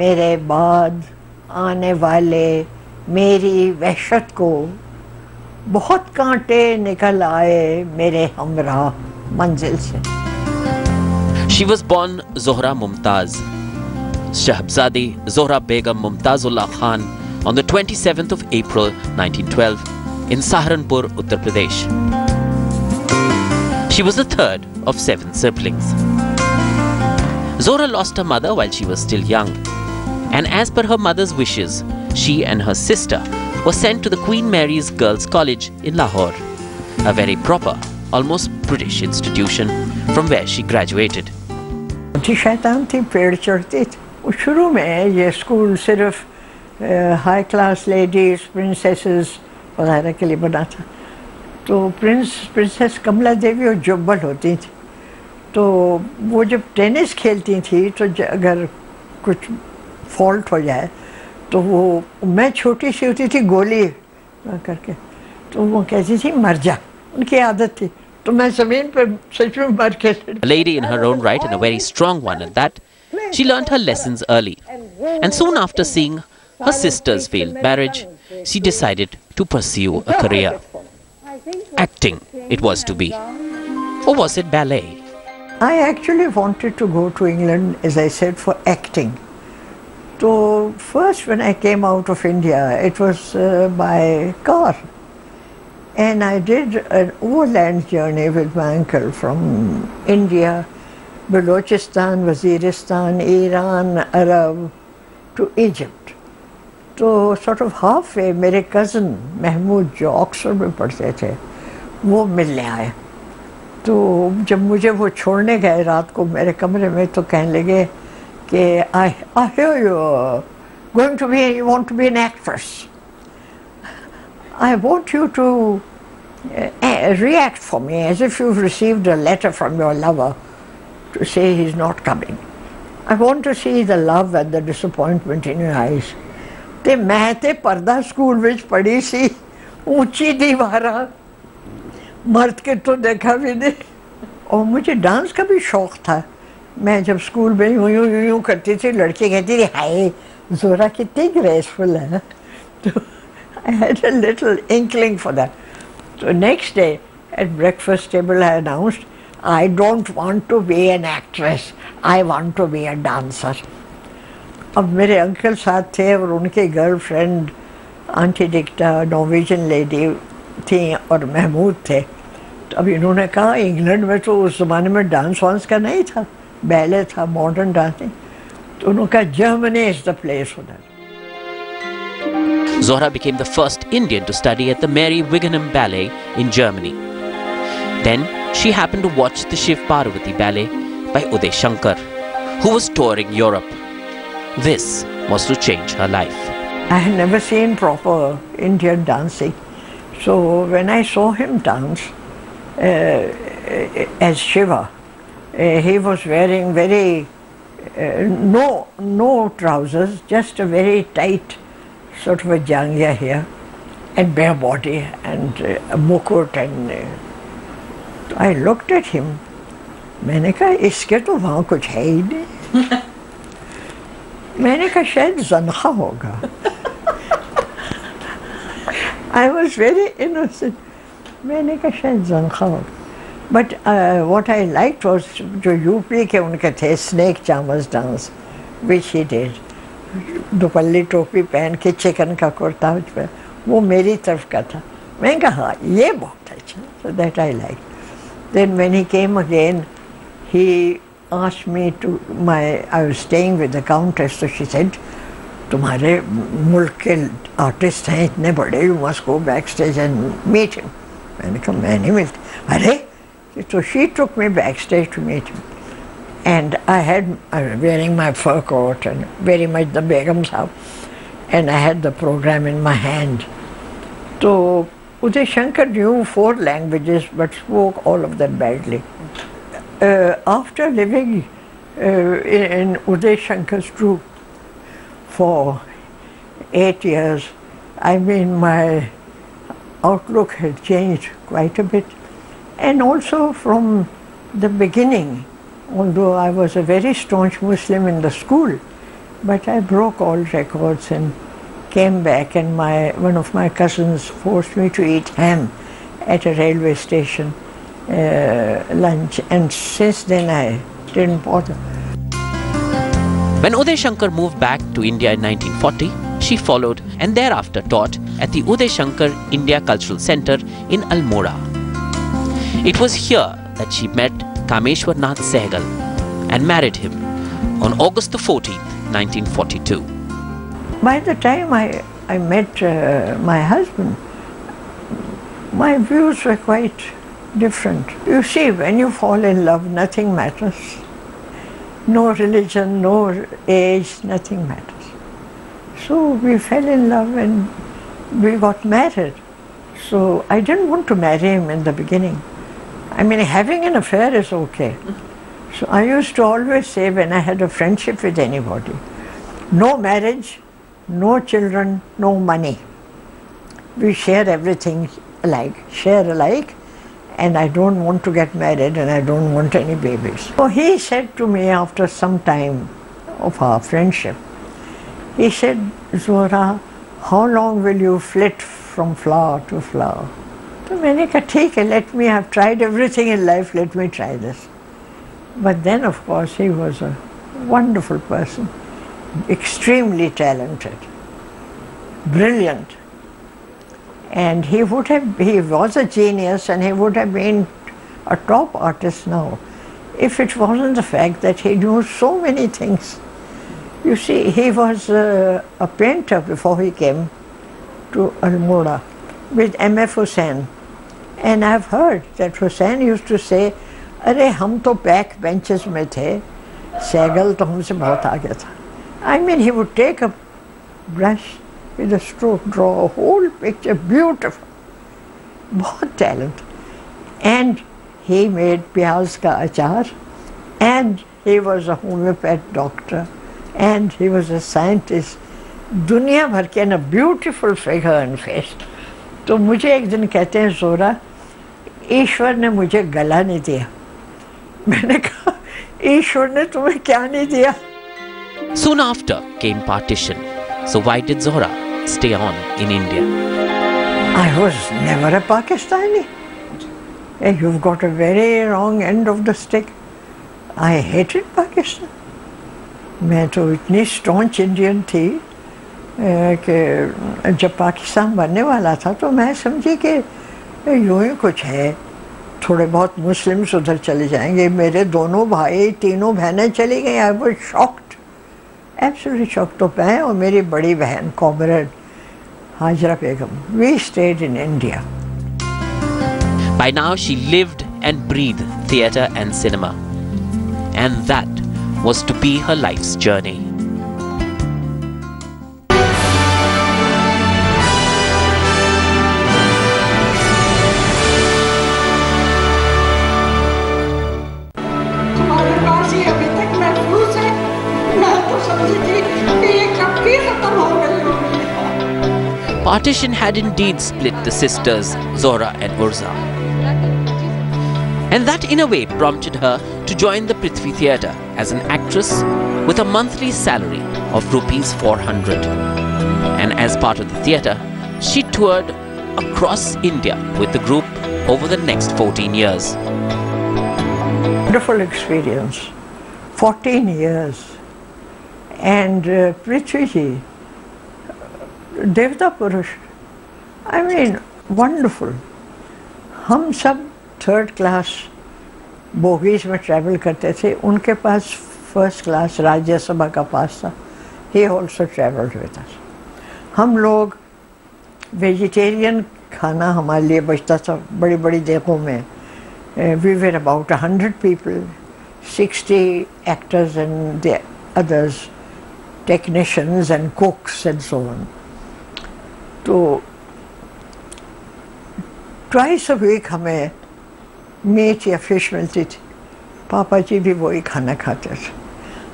मेरे बाद आने वाले मेरी वहशत को बहुत कांटे निकल आए मेरे हमराह मंजिल से. She was born Zohra Mumtaz, Shahzadi Zohra Begum Mumtazullah Khan, on the 27th of April 1912 in Saharanpur, Uttar Pradesh. She was the third of 7 siblings. Zohra lost her mother while she was still young, and as per her mother's wishes, she and her sister were sent to the Queen Mary's Girls' College in Lahore, a very proper, almost British institution from where she graduated. शैतान थी, पेड़ चढ़ती थी. शुरू में ये school सिर्फ high class ladies, princesses वगैरह के लिए बना था. तो प्रिंसेस कमला देवी और जुब्बल होती थी. तो वो जब टेनिस खेलती थी तो अगर कुछ फॉल्ट हो जाए तो वो, मैं छोटी सी होती थी, गोली करके, तो वो कहती थी मर जा. उनकी आदत थी. तो मैं ज़मीन पर सच में मर के. A lady in her own right and a very strong one at that, she learnt her lessons early, and soon after seeing her sister's failed marriage, she decided to pursue a career. Acting it was to be. Or was it ballet? I actually wanted to go to England, as I said, for acting. So first when I came out of India, it was by car. And I did an overland journey with my uncle from India, Balochistan, Waziristan, Iran, Arab, to Egypt. So sort of halfway, मेरे cousin Mahmood जो Oxford में पढ़ते थे, वो मिलने आए. तो जब मुझे वो छोड़ने गए रात को मेरे कमरे में, तो कहने लगे कि I hear you want to be an actress. I want you to react for me as if you've received a letter from your lover to say he's not coming. I want to see the love and the disappointment in your eyes. ते मैं ते पर्दा school which पढ़ी सी, ऊंची दीवारा, मर्द के तो देखा भी नहीं. और मुझे डांस का भी शौक था. मैं जब स्कूल में यूं करती थी, लड़की कहती थी हाय ज़ोहरा कितनी ग्रेसफुल है. तो I had a little inkling for that. So next day at breakfast table I announced, I don't want to be an actress, I want to be a dancer. अब मेरे अंकल साथ थे और उनके गर्लफ्रेंड आंटी डिक्टा नॉर्वेजियन लेडी थी और महमूद थे. तो अब इन्होंने कहा इंग्लैंड में तो उस ज़माने में डांस वांस का नहीं था, बैले था, मॉडर्न डांसिंग. तो उन्होंने कहा Germany is the place for that. Zohra became the first Indian to study at the Mary Wigginham Ballet in Germany. Then she happened to watch the Shiv Parvati Ballet by Uday Shankar, who was touring Europe. This was to change her life. I had never seen proper Indian dancing. So when I saw him dance as Shiva, he was wearing very, no trousers, just a very tight sort of a jangya here, and bare body, and a mukut, and I looked at him. मैंने कहा इसके तो वहाँ कुछ है ही नहीं. मैंने कहा शायद ज़नख़ा होगा. I was very innocent. मैंने कहा शायद ज़नख़ा होगा. But what I liked was जो यूपी के उनके थे snake charmers dance, which he did. दुपल्ली टोपी पहन के चिकन का कुर्ता पे, वो मेरी तरफ का था. मैंने कहा हाँ ये बहुत अच्छा. So that I liked. Then when he came again, he asked me to I was staying with the countess, so she said, तुम्हारे मुल्क के आर्टिस्ट हैं इतने बड़े, you must go backstage and meet him. मैंने कहा मैं नहीं मिलती. अरे, so she took me backstage to meet him. And I was wearing my fur coat and very much the Begum's house, and I had the program in my hand. So Uday Shankar knew 4 languages but spoke all of them badly. After living in Uday Shankar's troupe for 8 years, I mean my outlook had changed quite a bit. And also from the beginning, although I was a very staunch Muslim in the school, But I broke all records and came back, and one of my cousins forced me to eat ham at a railway station lunch, and since then I didn't bother. When Uday Shankar moved back to India in 1940, she followed and thereafter taught at the Uday Shankar India Cultural Center in Almora. It was here that she met Kameshwarnath Sehgal and married him on August the 14th, 1942. By the time I met my husband, my views were quite different. You see, when you fall in love, nothing matters. No religion, no age, nothing matters. So we fell in love and we got married. So I didn't want to marry him in the beginning. I mean, having an affair is okay. So I used to always say when I had a friendship with anybody, no marriage, no children, no money. We share everything alike, and I don't want to get married and I don't want any babies. So he said to me after some time of our friendship, he said, Zohra, how long will you flit from flower to flower? So मैंने कहा ठीक है, let me, have tried everything in life, let me try this. But then of course he was a wonderful person, extremely talented, brilliant. And he was a genius, and he would have been a top artist now if it wasn't the fact that he knew so many things. You see, he was a painter before he came to Almora with M.F. Hussain. And I've heard that Hussain used to say, अरे हम तो back benches में थे, सहगल तो हमसे बहुत आगे था. I mean, he would take a brush with a stroke, draw a whole picture, beautiful. बहुत talent. And he made प्याज का अचार, and he was a homeopath doctor, and he was a scientist. दुनिया भर के, and a beautiful figure and face. तो मुझे एक दिन कहते हैं, ज़ोहरा, ईश्वर ने मुझे गला नहीं दिया. मैंने कहा, ईश्वर ने तुम्हें क्या नहीं दिया? Soon after came partition. So why did Zohra stay on in India? I was never a Pakistani. You've got a very wrong end of the stick. I hated Pakistan. मैं तो इतनी staunch Indian थी कि जब पाकिस्तान बनने वाला था तो मैं समझी कि यूं ही कुछ है, थोड़े बहुत मुस्लिम्स उधर चले जाएंगे. मेरे दोनों भाई, तीनों बहनें चली गई. I was shocked, absolutely shocked. तो मैं और मेरी बड़ी बहन comrade Hajra Begum, we stayed in India. By now she lived and breathed theatre and cinema, and that was to be her life's journey. Partition had indeed split the sisters Zohra and Urza, and that in a way prompted her to join the Prithvi Theatre as an actress with a monthly salary of rupees 400. And as part of the theatre, she toured across India with the group over the next 14 years. Wonderful experience, 14 years. And Prithvi ji, Devta Purush, I mean, wonderful. हम सब third class bogies में travel करते थे, उनके पास first class Rajya Sabha का पास था. He also traveled with us. हम लोग वेजिटेरियन खाना हमारे लिए बचता था बड़ी बड़ी देगों में. We were about 100 people, 60 actors and the others, technicians and cooks and so on. तो twice a week हमें मीट या फिश मिलती थी. पापा जी भी वही खाना खाते थे.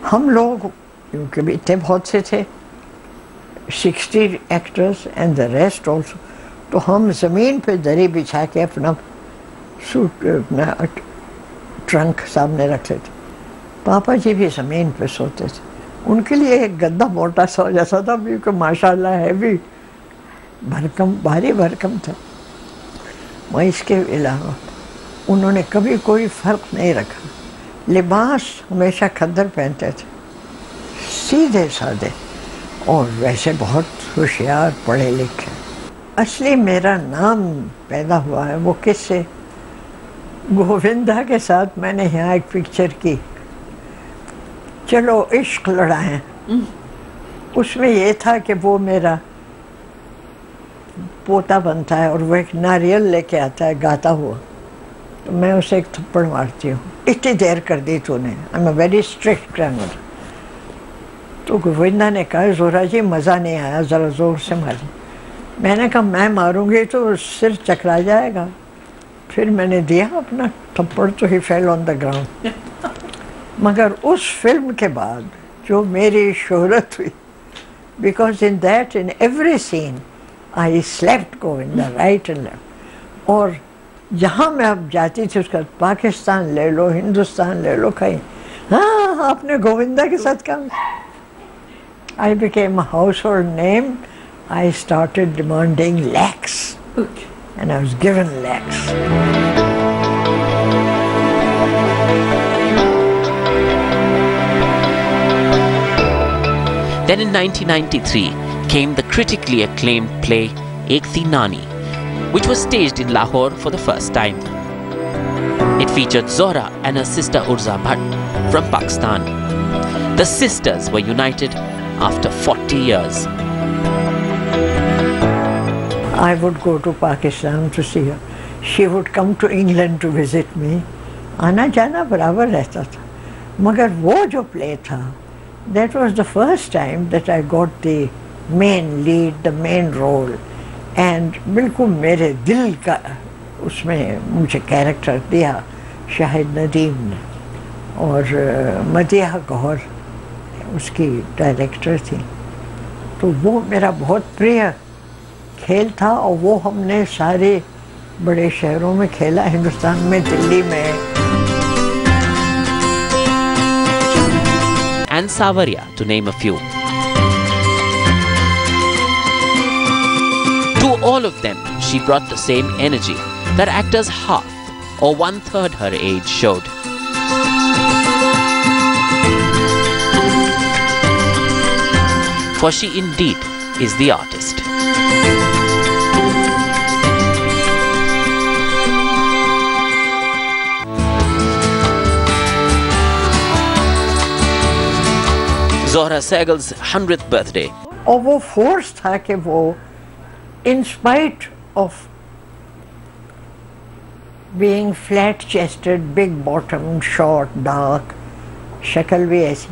हम लोग, क्योंकि भी इतने बहुत से थे, 60 actors and the rest also, तो हम ज़मीन पे दरी बिछा के अपना सूट, अपना ट्रंक सामने रख लेते. पापा जी भी ज़मीन पे सोते थे. उनके लिए एक गद्दा मोटा सा जैसा था, क्योंकि माशाल्लाह हैवी भरकम, भारी भरकम था। मैं इसके अलावा उन्होंने कभी कोई फ़र्क नहीं रखा। लिबास हमेशा खद्दर पहनते थे, सीधे साधे, और वैसे बहुत होशियार, पढ़े लिखे। असली मेरा नाम पैदा हुआ है वो किससे? गोविंदा के साथ मैंने यहाँ एक पिक्चर की, चलो इश्क लड़ाएं। उसमें ये था कि वो मेरा पोता बनता है और वो एक नारियल लेके आता है गाता हुआ, तो मैं उसे एक थप्पड़ मारती हूँ, इतनी देर कर दी तूने, I am a very strict grandmother. तो गोविंदा ने कहा, ज़ोहरा जी मज़ा नहीं आया, ज़रा ज़ोर से मारी। मैंने कहा मैं मारूंगी तो सिर चकरा जाएगा। फिर मैंने दिया अपना थप्पड़, तो ही फेल ऑन द ग्राउंड। मगर उस फिल्म के बाद जो मेरी शोहरत हुई, because in that, in every scene I slapped Govinda right and left. और जहाँ मैं अब जाती थी उसका पाकिस्तान ले लो, हिंदुस्तान ले लो, कहीं हाँ आपने गोविंदा के साथ काम। I became a household name. I started demanding lakhs, and I was given lakhs. Then in 1993 came the critically acclaimed play Ek Thi Nani, which was staged in Lahore for the first time. It featured Zohra and her sister Urza Bhatt from Pakistan. The sisters were united after 40 years. I would go to Pakistan to see her. She would come to England to visit me. आना जाना बराबर रहता था। मगर वो जो play था, that was the first time that I got the main lead, the main role. And बिल्कुल मेरे दिल का उसमें मुझे कैरेक्टर दिया शाहिद नदीम ने, और मदिहा गौहर उसकी डायरेक्टर थी। तो वो मेरा बहुत प्रिय खेल था, और वो हमने सारे बड़े शहरों में खेला, हिंदुस्तान में, दिल्ली में। And Savaria, to name a few. To all of them, she brought the same energy that actors half or 1/3 her age showed. For she indeed is the artist. Zohra Sehgal's 100th birthday. और वो force था कि वो in spite of being flat chested, big bottom, short, dark, शक्ल भी ऐसी,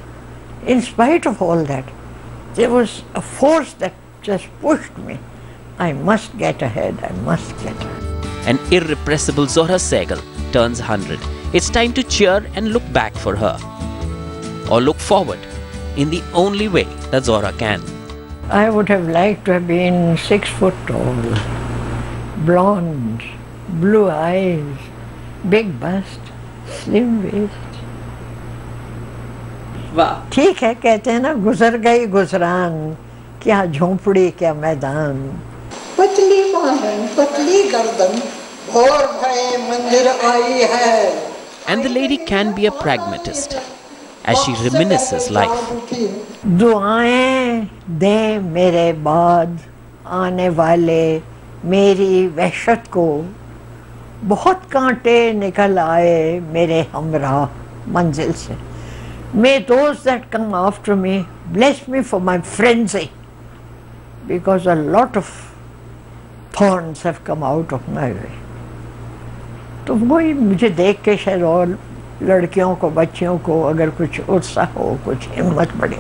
in spite of all that, there was a force that just pushed me. I must get ahead, I must get ahead. An irrepressible Zohra Sehgal turns 100. It's time to cheer and look back for her. Or look forward in the only way that Zohra can. I would have liked to have been 6 foot tall, blonde, blue eyes, big bust, slim waist. वाह। ठीक है, कहते हैं ना, गुजर गई गुजरान, क्या झोंपड़ी क्या मैदान, पतली बाहें पतली गर्दन, भोर भरे मंदिर आई है। And the lady can be a pragmatist as she reminisces life. दुआएं दे मेरे बाद आने वाले मेरी वहशत को, बहुत कांटे निकल आए मेरे हमराह मंजिल से। May those that come after me bless me for my frenzy, because a lot of thorns have come out of my way. तो वही मुझे देख के शायद और लड़कियों को, बच्चियों को अगर कुछ उत्साह हो, कुछ हिम्मत बढ़े।